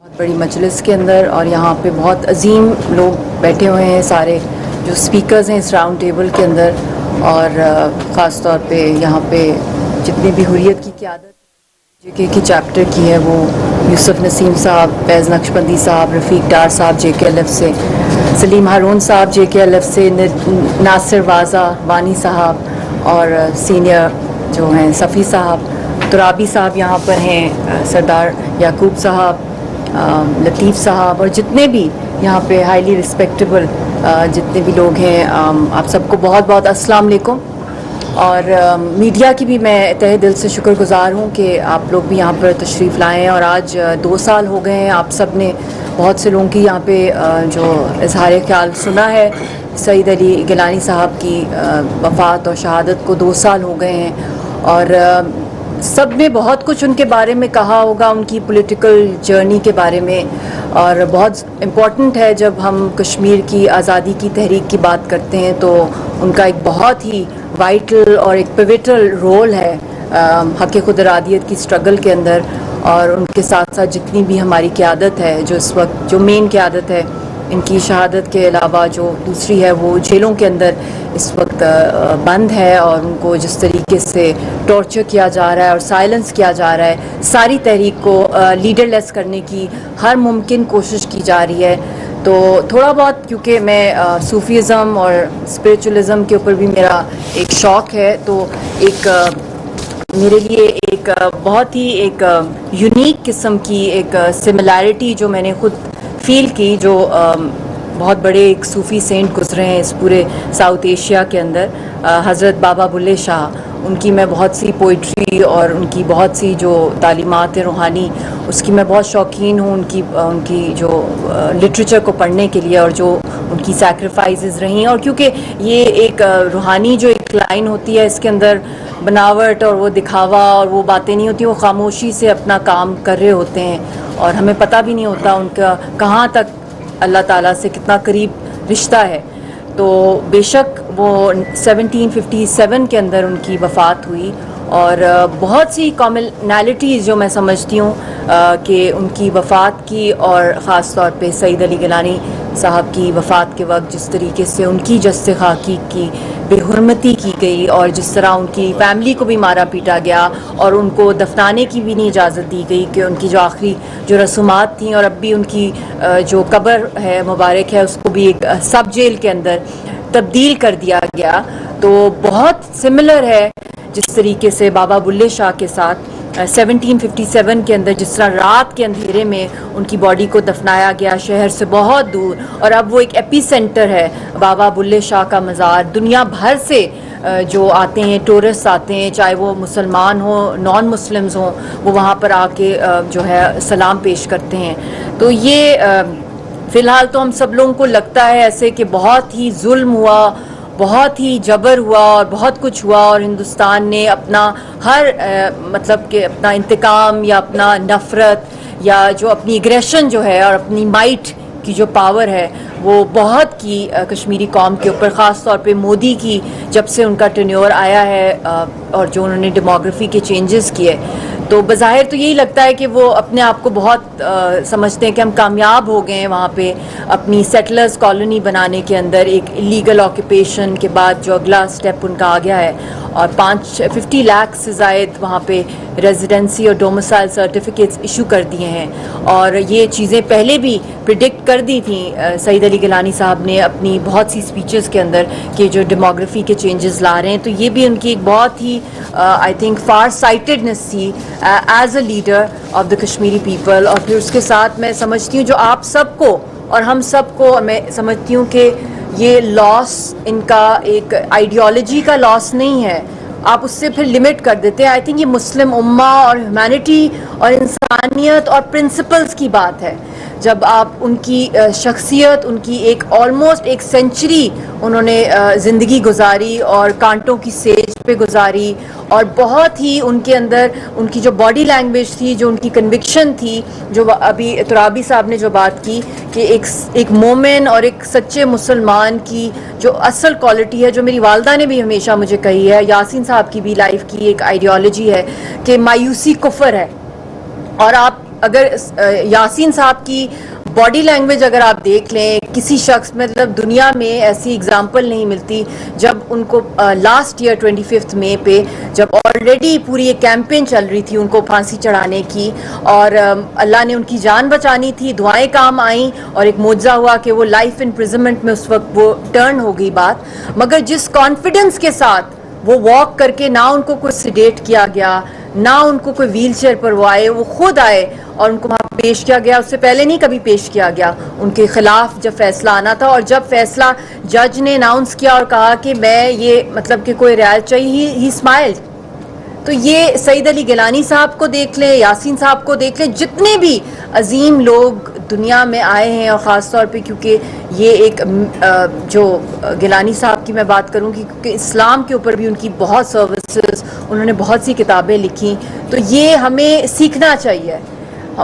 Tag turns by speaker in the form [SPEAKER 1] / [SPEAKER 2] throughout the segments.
[SPEAKER 1] بہت بڑی مجلس کے اندر، اور یہاں پہ بہت عظیم لوگ بیٹھے ہوئے ہیں، سارے جو اسپیکرز ہیں اس راؤنڈ ٹیبل کے اندر، اور خاص طور پہ یہاں پہ جتنی بھی حریت کی قیادت جے کے چیپٹر کی ہے، وہ یوسف نسیم صاحب، فیض نقشبندی صاحب، رفیق ڈار صاحب جے کے ایل ایف سے، سلیم ہارون صاحب جے کے ایل ایف سے، ناصر واضح وانی صاحب، اور سینئر جو ہیں صفی صاحب، ترابی صاحب یہاں پر ہیں، سردار یعقوب صاحب، لطیف صاحب، اور جتنے بھی یہاں پہ ہائیلی رسپیکٹیبل جتنے بھی لوگ ہیں، آپ سب کو بہت بہت السلام علیکم۔ اور میڈیا کی بھی میں تہہ دل سے شکر گزار ہوں کہ آپ لوگ بھی یہاں پر تشریف لائے ہیں، اور آج 2 سال ہو گئے ہیں آپ سب نے بہت سے لوگوں کی یہاں پہ جو اظہار خیال سنا ہے۔ سعید علی گیلانی صاحب کی وفات اور شہادت کو 2 سال ہو گئے ہیں، اور سب نے بہت کچھ ان کے بارے میں کہا ہوگا، ان کی پولیٹیکل جرنی کے بارے میں، اور بہت امپورٹنٹ ہے جب ہم کشمیر کی آزادی کی تحریک کی بات کرتے ہیں تو ان کا ایک بہت ہی وائٹل اور ایک پیوٹل رول ہے حق خود ارادیت کی سٹرگل کے اندر، اور ان کے ساتھ ساتھ جتنی بھی ہماری قیادت ہے جو اس وقت جو مین قیادت ہے، ان کی شہادت کے علاوہ جو دوسری ہے وہ جیلوں کے اندر اس وقت بند ہے، اور ان کو جس طریقے سے ٹارچر کیا جا رہا ہے اور سائلنس کیا جا رہا ہے، ساری تحریک کو لیڈر لیس کرنے کی ہر ممکن کوشش کی جا رہی ہے۔ تو تھوڑا بہت کیونکہ میں صوفیزم اور اسپریچولزم کے اوپر بھی میرا ایک شوق ہے، تو ایک میرے لیے ایک بہت ہی ایک یونیک قسم کی ایک سملیرٹی جو میں نے خود فیل کی، جو بہت بڑے ایک صوفی سینٹ گزرے ہیں اس پورے ساؤتھ ایشیا کے اندر، حضرت بابا بلے شاہ، ان کی میں بہت سی پوئٹری اور ان کی بہت سی جو تعلیمات روحانی، اس کی میں بہت شوقین ہوں، ان کی جو لٹریچر کو پڑھنے کے لیے، اور جو ان کی سیکریفائزز رہیں، اور کیونکہ یہ ایک روحانی جو ایک لائن ہوتی ہے، اس کے اندر بناوٹ اور وہ دکھاوا اور وہ باتیں نہیں ہوتی، وہ خاموشی سے اپنا کام کر رہے ہوتے ہیں، اور ہمیں پتہ بھی نہیں ہوتا ان کا کہاں تک اللہ تعالیٰ سے کتنا قریب رشتہ ہے۔ تو بے شک وہ 1757 کے اندر ان کی وفات ہوئی، اور بہت سی کامنالٹیز جو میں سمجھتی ہوں کہ ان کی وفات کی، اور خاص طور پہ سعید علی گیلانی صاحب کی وفات کے وقت جس طریقے سے ان کی جسد خاکی کی بے حرمتی کی گئی، اور جس طرح ان کی فیملی کو بھی مارا پیٹا گیا، اور ان کو دفنانے کی بھی نہیں اجازت دی گئی، کہ ان کی جو آخری جو رسومات تھیں، اور اب بھی ان کی جو قبر ہے مبارک ہے اس کو بھی ایک سب جیل کے اندر تبدیل کر دیا گیا۔ تو بہت سملر ہے جس طریقے سے بابا بلے شاہ کے ساتھ 1757 کے اندر جس طرح رات کے اندھیرے میں ان کی باڈی کو دفنایا گیا شہر سے بہت دور، اور اب وہ ایک ایپی سینٹر ہے بابا بلے شاہ کا مزار، دنیا بھر سے جو آتے ہیں، ٹورسٹ آتے ہیں، چاہے وہ مسلمان ہوں، نان مسلمز ہوں، وہ وہاں پر آ کے جو ہے سلام پیش کرتے ہیں۔ تو یہ فی الحال تو ہم سب لوگوں کو لگتا ہے ایسے کہ بہت ہی ظلم ہوا، بہت ہی جبر ہوا، اور بہت کچھ ہوا، اور ہندوستان نے اپنا ہر مطلب کہ اپنا انتقام یا اپنا نفرت یا جو اپنی اگریشن جو ہے اور اپنی مائٹ کی جو پاور ہے وہ بہت کی کشمیری قوم کے اوپر، خاص طور پہ مودی کی جب سے ان کا ٹینیور آیا ہے، اور جو انہوں نے ڈیموگرافی کے چینجز کیے، تو بظاہر تو یہی لگتا ہے کہ وہ اپنے آپ کو بہت سمجھتے ہیں کہ ہم کامیاب ہو گئے ہیں وہاں پہ اپنی سیٹلرز کالونی بنانے کے اندر، ایک لیگل آکوپیشن کے بعد جو اگلا سٹیپ ان کا آ گیا ہے، اور 50 لاکھ سے زائد وہاں پہ ریزیڈنسی اور ڈومسائل سرٹیفکیٹس ایشو کر دیے ہیں، اور یہ چیزیں پہلے بھی پریڈکٹ کر دی تھیں سعید علی گیلانی صاحب نے اپنی بہت سی سپیچز کے اندر، کہ جو ڈیموگرافی کے چینجز لا رہے ہیں، تو یہ بھی ان کی ایک بہت ہی آئی تھنک فار سائٹڈنس تھی as a leader of the Kashmiri people. اور پھر اس کے ساتھ میں سمجھتی ہوں جو آپ سب کو اور ہم سب کو، میں سمجھتی ہوں کہ یہ لاس ان کا ایک آئیڈیالوجی کا لاس نہیں ہے، آپ اس سے پھر لمٹ کر دیتے ہیں۔ آئی تھنک یہ مسلم امہ اور ہیومینٹی اور انسانیت اور پرنسپلز کی بات ہے، جب آپ ان کی شخصیت، ان کی ایک آلموسٹ ایک سینچری انہوں نے زندگی گزاری، اور کانٹوں کی سیج پہ گزاری، اور بہت ہی ان کے اندر ان کی جو باڈی لینگویج تھی، جو ان کی کنوکشن تھی، جو ابھی ترابی صاحب نے جو بات کی کہ ایک مومن اور ایک سچے مسلمان کی جو اصل کوالٹی ہے، جو میری والدہ نے بھی ہمیشہ مجھے کہی ہے، یاسین صاحب کی بھی لائف کی ایک آئیڈیالوجی ہے کہ مایوسی کفر ہے، اور آپ اگر یاسین صاحب کی باڈی لینگویج اگر آپ دیکھ لیں, کسی شخص مطلب دنیا میں ایسی اگزامپل نہیں ملتی. جب ان کو لاسٹ ایئر 25 مئی پہ جب آلریڈی پوری ایک کیمپین چل رہی تھی ان کو پھانسی چڑھانے کی, اور اللہ نے ان کی جان بچانی تھی, دعائیں کام آئیں, اور ایک معجزہ ہوا کہ وہ لائف امپریزنمنٹ میں اس وقت وہ ٹرن ہو گئی بات. مگر جس کانفیڈنس کے ساتھ وہ واک کر کے, نہ ان کو کوئی سیڈیٹ کیا گیا, نہ ان کو کوئی ویل چیئر پر وہ آئے, وہ خود آئے اور ان کو وہاں پیش کیا گیا. اس سے پہلے نہیں کبھی پیش کیا گیا ان کے خلاف جب فیصلہ آنا تھا, اور جب فیصلہ جج نے اناؤنس کیا اور کہا کہ میں یہ مطلب کہ کوئی رعایت چاہیے, ہی اسمائلڈ. تو یہ سعید علی گیلانی صاحب کو دیکھ لیں, یاسین صاحب کو دیکھ لیں, جتنے بھی عظیم لوگ دنیا میں آئے ہیں, اور خاص طور پہ کیونکہ یہ ایک جو گیلانی صاحب کی میں بات کروں گی کیونکہ اسلام کے اوپر بھی ان کی بہت سروسز, انہوں نے بہت سی کتابیں لکھی, تو یہ ہمیں سیکھنا چاہیے.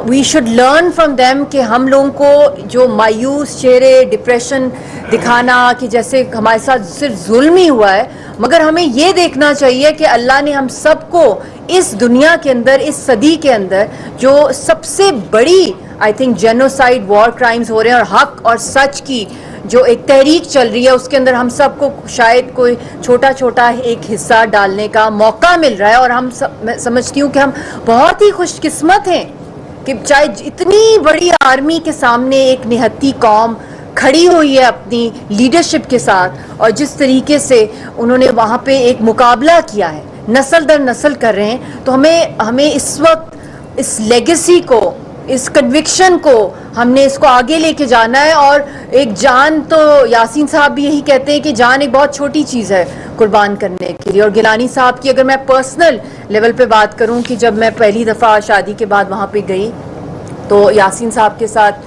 [SPEAKER 1] We should learn from them کہ ہم لوگوں کو جو مایوس چہرے, ڈپریشن دکھانا کہ جیسے ہمارے ساتھ صرف ظلم ہی ہوا ہے, مگر ہمیں یہ دیکھنا چاہیے کہ اللہ نے ہم سب کو اس دنیا کے اندر, اس صدی کے اندر جو سب سے بڑی I think genocide war crimes ہو رہے ہیں, اور حق اور سچ کی جو ایک تحریک چل رہی ہے, اس کے اندر ہم سب کو شاید کوئی چھوٹا چھوٹا ایک حصہ ڈالنے کا موقع مل رہا ہے. اور ہم میں سمجھتی ہوں کہ ہم بہت ہی خوش قسمت ہیں کہ چاہے اتنی بڑی آرمی کے سامنے ایک نہتی قوم کھڑی ہوئی ہے اپنی لیڈرشپ کے ساتھ, اور جس طریقے سے انہوں نے وہاں پہ ایک مقابلہ کیا ہے, نسل در نسل کر رہے ہیں. تو ہمیں اس وقت اس لیگیسی کو, اس کنوکشن کو ہم نے اس کو آگے لے کے جانا ہے. اور ایک جان, تو یاسین صاحب بھی یہی کہتے ہیں کہ جان ایک بہت چھوٹی چیز ہے قربان کرنے کے لیے. اور گیلانی صاحب کی اگر میں پرسنل لیول پہ بات کروں کہ جب میں پہلی دفعہ شادی کے بعد وہاں پہ گئی, تو یاسین صاحب کے ساتھ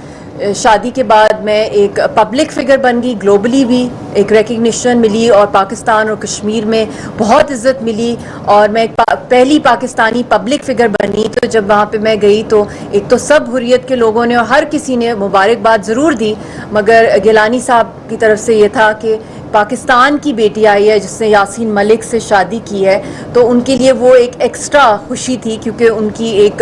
[SPEAKER 1] شادی کے بعد میں ایک پبلک فگر بن گئی, گلوبلی بھی ایک ریکگنیشن ملی, اور پاکستان اور کشمیر میں بہت عزت ملی, اور میں ایک پہلی پاکستانی پبلک فگر بنی. تو جب وہاں پہ میں گئی تو ایک تو سب حریت کے لوگوں نے اور ہر کسی نے مبارکباد ضرور دی, مگر گیلانی صاحب کی طرف سے یہ تھا کہ پاکستان کی بیٹی آئی ہے جس نے یاسین ملک سے شادی کی ہے, تو ان کے لیے وہ ایک ایکسٹرا خوشی تھی, کیونکہ ان کی ایک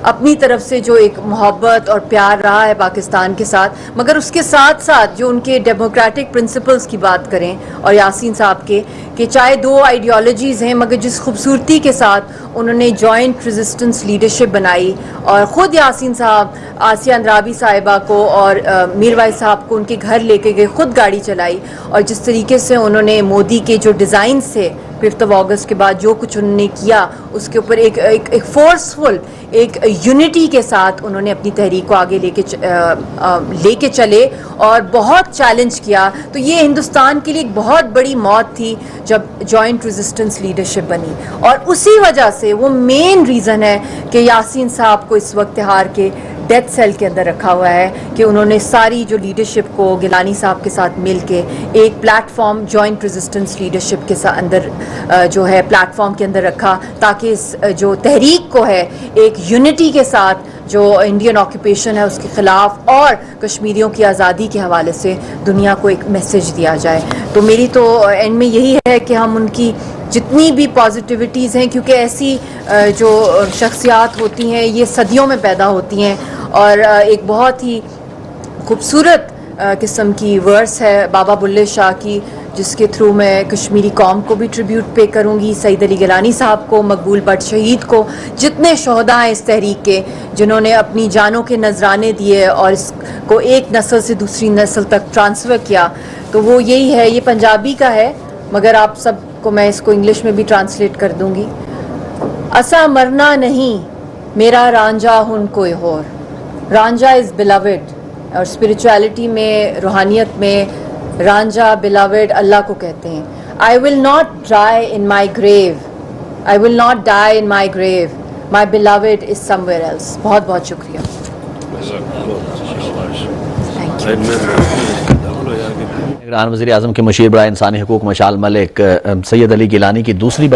[SPEAKER 1] اپنی طرف سے جو ایک محبت اور پیار رہا ہے پاکستان کے ساتھ. مگر اس کے ساتھ ساتھ جو ان کے ڈیموکریٹک پرنسپلز کی بات کریں, اور یاسین صاحب کے کہ چاہے دو آئیڈیالوجیز ہیں, مگر جس خوبصورتی کے ساتھ انہوں نے جوائنٹ ریزسٹنس لیڈرشپ بنائی, اور خود یاسین صاحب آسیہ اندرابی صاحبہ کو اور میر وائز صاحب کو ان کے گھر لے کے گئے, خود گاڑی چلائی, اور جس طریقے سے انہوں نے مودی کے جو ڈیزائنز تھے 5 اگست کے بعد جو کچھ انہوں نے کیا, اس کے اوپر ایک فورسفل, ایک یونٹی کے ساتھ انہوں نے اپنی تحریک کو آگے لے کے چلے, اور بہت چیلنج کیا. تو یہ ہندوستان کے لیے ایک بہت بڑی موت تھی جب جوائنٹ ریزسٹنس لیڈرشپ بنی, اور اسی وجہ سے وہ مین ریزن ہے کہ یاسین صاحب کو اس وقت تہار کے ڈیتھ سیل کے اندر رکھا ہوا ہے, کہ انہوں نے ساری جو لیڈرشپ کو گیلانی صاحب کے ساتھ مل کے ایک plate form joint resistance leadership کے اندر جو ہے پلیٹ فارم کے اندر رکھا, تاکہ اس جو تحریک کو ہے ایک یونٹی کے ساتھ جو انڈین آکوپیشن ہے اس کے خلاف اور کشمیریوں کی آزادی کے حوالے سے دنیا کو ایک میسج دیا جائے. تو میری تو اینڈ میں یہی ہے کہ ہم ان کی جتنی بھی پازیٹیوٹیز ہیں, کیونکہ ایسی جو شخصیات ہوتی ہیں یہ صدیوں میں پیدا ہوتی ہیں, اور ایک بہت ہی خوبصورت قسم کی ورس ہے بابا بلے شاہ کی, جس کے تھرو میں کشمیری قوم کو بھی ٹریبیوٹ پے کروں گی, سعید علی گیلانی صاحب کو, مقبول بٹ شہید کو, جتنے شہداء ہیں اس تحریک کے جنہوں نے اپنی جانوں کے نذرانے دیے اور اس کو ایک نسل سے دوسری نسل تک ٹرانسفر کیا. تو وہ یہی ہے, یہ پنجابی کا ہے مگر آپ سب کو میں اس کو انگلش میں بھی ٹرانسلیٹ کر دوں گی. اسا مرنا نہیں میرا رانجھا ہن کوئی ہور, رانجھا از بلاوڈ, اور اسپریچویلٹی میں, روحانیت میں رانجھا بلاوڈ اللہ کو کہتے ہیں. I will not die in my grave, I will not die in my grave, my beloved is somewhere else. بہت بہت شکریہ.
[SPEAKER 2] نگران وزیر اعظم کے مشیر برائے انسانی حقوق مشال ملک سید علی گیلانی کی دوسری